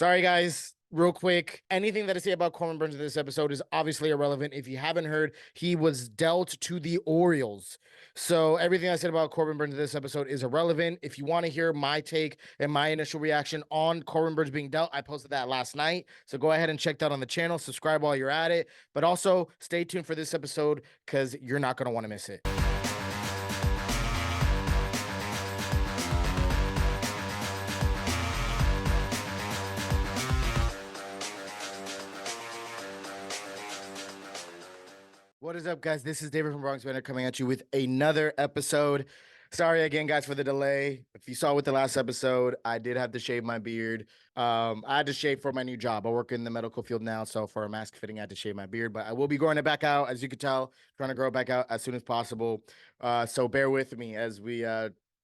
Sorry, guys. Real quick, anything that I say about Corbin Burns in this episode is obviously irrelevant. If you haven't heard, he was dealt to the Orioles. So everything I said about Corbin Burns in this episode is irrelevant. If you want to hear my take and my initial reaction on Corbin Burns being dealt, I posted that last night. So go ahead and check that on the channel. Subscribe while you're at it. But also stay tuned for this episode because you're not going to want to miss it. What is up, guys? This is David from Bronx Banter coming at you with another episode. Sorry again, guys, for the delay. If you saw with the last episode, I did have to shave my beard. I had to shave for my new job. I work in the medical field now, so for a mask fitting, I had to shave my beard. But I will be growing it back out, as you can tell, trying to grow it back out as soon as possible. So bear with me as we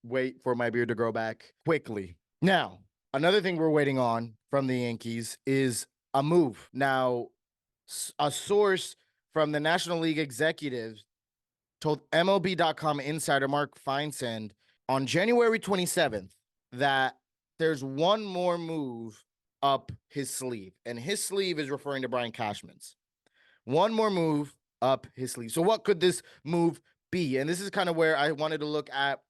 wait for my beard to grow back quickly. Now, another thing we're waiting on from the Yankees is a move. Now, a source from the National League executives told MLB.com insider Mark Feinsand on January 27th that there's one more move up his sleeve. And his sleeve is referring to Brian Cashman's. One more move up his sleeve. So what could this move be? And this is kind of where I wanted to look at,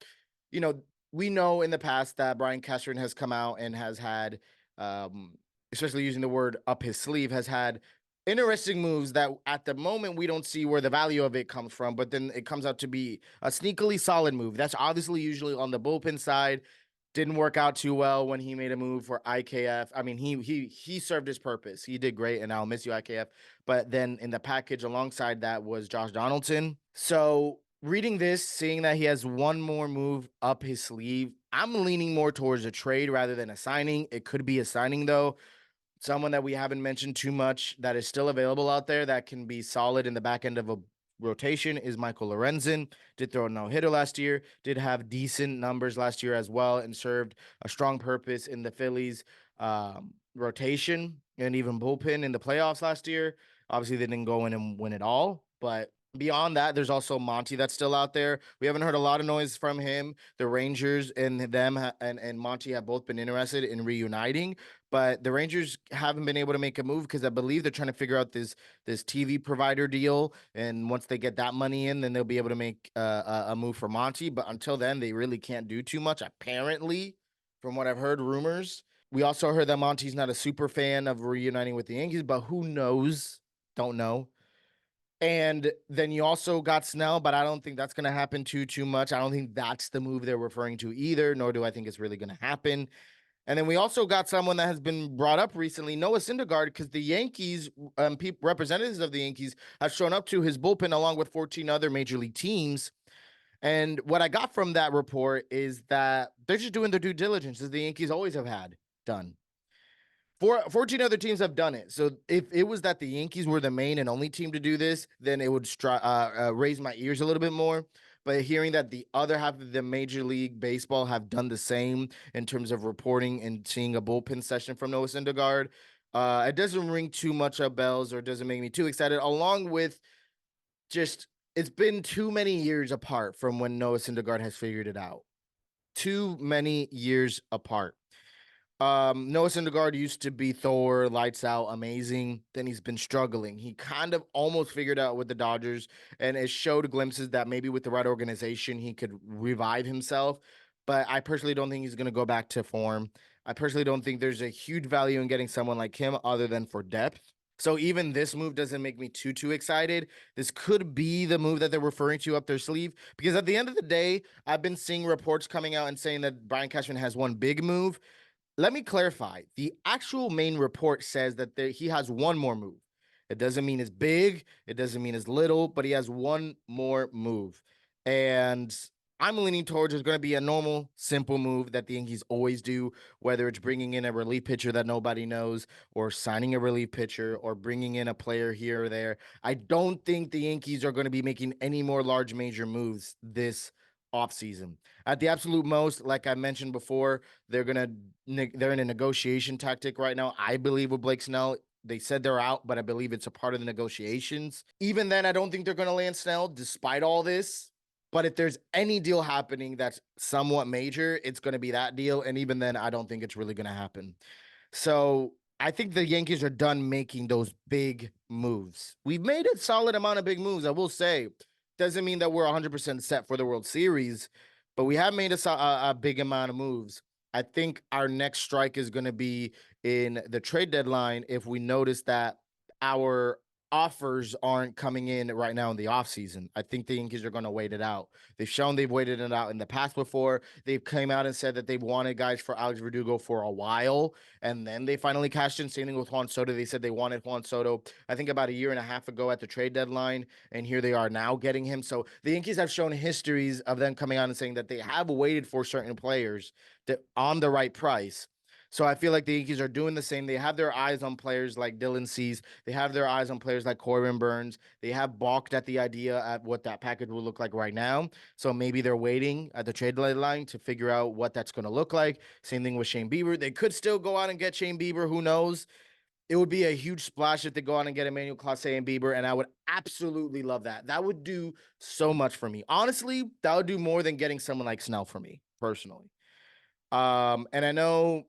we know in the past that Brian Cashman has come out and has had, especially using the word up his sleeve, has had interesting moves that at the moment we don't see where the value of it comes from, but then it comes out to be a sneakily solid move. That's obviously usually on the bullpen side. Didn't work out too well when he made a move for IKF. I mean, he served his purpose. He did great, and I'll miss you, IKF. But then in the package alongside that was Josh Donaldson. So reading this, seeing that he has one more move up his sleeve, I'm leaning more towards a trade rather than a signing. It could be a signing, though. Someone that we haven't mentioned too much that is still available out there that can be solid in the back end of a rotation is Michael Lorenzen. Did throw a no-hitter last year, did have decent numbers last year as well, and served a strong purpose in the Phillies rotation and even bullpen in the playoffs last year. Obviously, they didn't go in and win it all, but beyond that, there's also Monty that's still out there. We haven't heard a lot of noise from him. The Rangers and them and Monty have both been interested in reuniting, but the Rangers haven't been able to make a move because I believe they're trying to figure out this TV provider deal. And once they get that money in, then they'll be able to make a move for Monty. But until then, they really can't do too much, apparently, from what I've heard, rumors. We also heard that Monty's not a super fan of reuniting with the Yankees, but who knows? Don't know. And then you also got Snell, but I don't think that's going to happen too much. I don't think that's the move they're referring to either, nor do I think it's really going to happen. And then we also got someone that has been brought up recently, Noah Syndergaard, because the Yankees, representatives of the Yankees, have shown up to his bullpen along with 14 other major league teams. And what I got from that report is that they're just doing their due diligence, as the Yankees always have had done. 14 other teams have done it. So if it was that the Yankees were the main and only team to do this, then it would raise my ears a little bit more. But hearing that the other half of the Major League Baseball have done the same in terms of reporting and seeing a bullpen session from Noah Syndergaard, it doesn't ring too much of bells or doesn't make me too excited, along with just it's been too many years apart from when Noah Syndergaard has figured it out. Too many years apart. Noah Syndergaard used to be Thor, lights out, amazing. Then he's been struggling. He kind of almost figured out with the Dodgers, and it showed glimpses that maybe with the right organization, he could revive himself. But I personally don't think he's going to go back to form. I personally don't think there's a huge value in getting someone like him other than for depth. So even this move doesn't make me too excited. This could be the move that they're referring to up their sleeve, because at the end of the day, I've been seeing reports coming out and saying that Brian Cashman has one big move. Let me clarify. The actual main report says that he has one more move. It doesn't mean it's big. It doesn't mean it's little, but he has one more move. And I'm leaning towards it's going to be a normal, simple move that the Yankees always do, whether it's bringing in a relief pitcher that nobody knows or signing a relief pitcher or bringing in a player here or there. I don't think the Yankees are going to be making any more large major moves this offseason. At the absolute most, like I mentioned before, they're in a negotiation tactic right now, I believe, with Blake Snell. They said they're out, but I believe it's a part of the negotiations. Even then, I don't think they're going to land Snell despite all this. But if there's any deal happening that's somewhat major, it's going to be that deal. And even then, I don't think it's really going to happen. So I think the Yankees are done making those big moves. We've made a solid amount of big moves, I will say. Doesn't mean that we're 100% set for the World Series, but we have made a big amount of moves. I think our next strike is going to be in the trade deadline if we notice that our offers aren't coming in right now in the offseason. I think the Yankees are going to wait it out. They've shown they've waited it out in the past before. They've came out and said that they've wanted guys for Alex Verdugo for a while, and then they finally cashed in. Same thing with Juan Soto. They said they wanted Juan Soto, I think, about a year and a half ago at the trade deadline, and here they are now getting him. So the Yankees have shown histories of them coming out and saying that they have waited for certain players on the right price. So I feel like the Yankees are doing the same. They have their eyes on players like Dylan Cease. They have their eyes on players like Corbin Burns. They have balked at the idea at what that package will look like right now. So maybe they're waiting at the trade deadline to figure out what that's going to look like. Same thing with Shane Bieber. They could still go out and get Shane Bieber. Who knows? It would be a huge splash if they go out and get Emmanuel Clase and Bieber, and I would absolutely love that. That would do so much for me. Honestly, that would do more than getting someone like Snell for me personally. And I know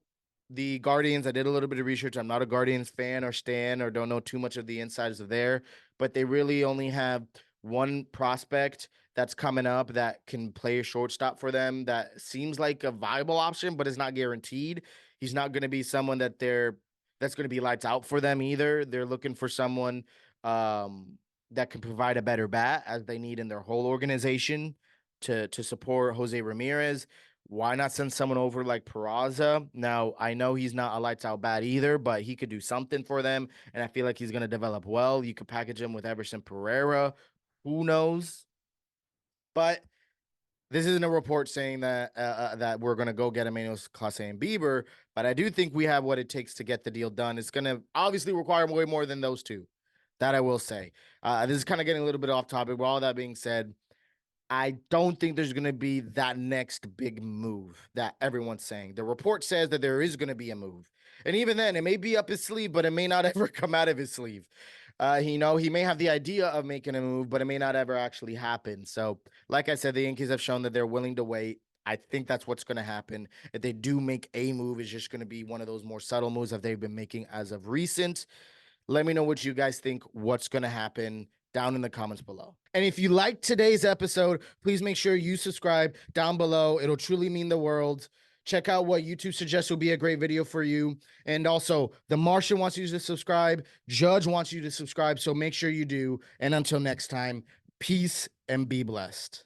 the Guardians, I did a little bit of research. I'm not a Guardians fan or stan or don't know too much of the insides of there, but they really only have one prospect that's coming up that can play a shortstop for them that seems like a viable option, but is not guaranteed. He's not going to be someone that's going to be lights out for them either. They're looking for someone that can provide a better bat as they need in their whole organization to support Jose Ramirez. Why not send someone over like Peraza? Now, I know he's not a lights out bat either, but he could do something for them, and I feel like he's going to develop well. You could package him with Everson Pereira. Who knows? But this isn't a report saying that we're going to go get Emmanuel Clase and Bieber, but I do think we have what it takes to get the deal done. It's going to obviously require way more than those two. That I will say. This is kind of getting a little bit off topic. But all that being said, I don't think there's going to be that next big move that everyone's saying. The report says that there is going to be a move. And even then, it may be up his sleeve, but it may not ever come out of his sleeve. He may have the idea of making a move, but it may not ever actually happen. So, like I said, the Yankees have shown that they're willing to wait. I think that's what's going to happen. If they do make a move, it's just going to be one of those more subtle moves that they've been making as of recent. Let me know what you guys think, what's going to happen down in the comments below. And if you liked today's episode, please make sure you subscribe down below. It'll truly mean the world. Check out what YouTube suggests will be a great video for you. And also, The Martian wants you to subscribe. Judge wants you to subscribe. So make sure you do. And until next time, peace and be blessed.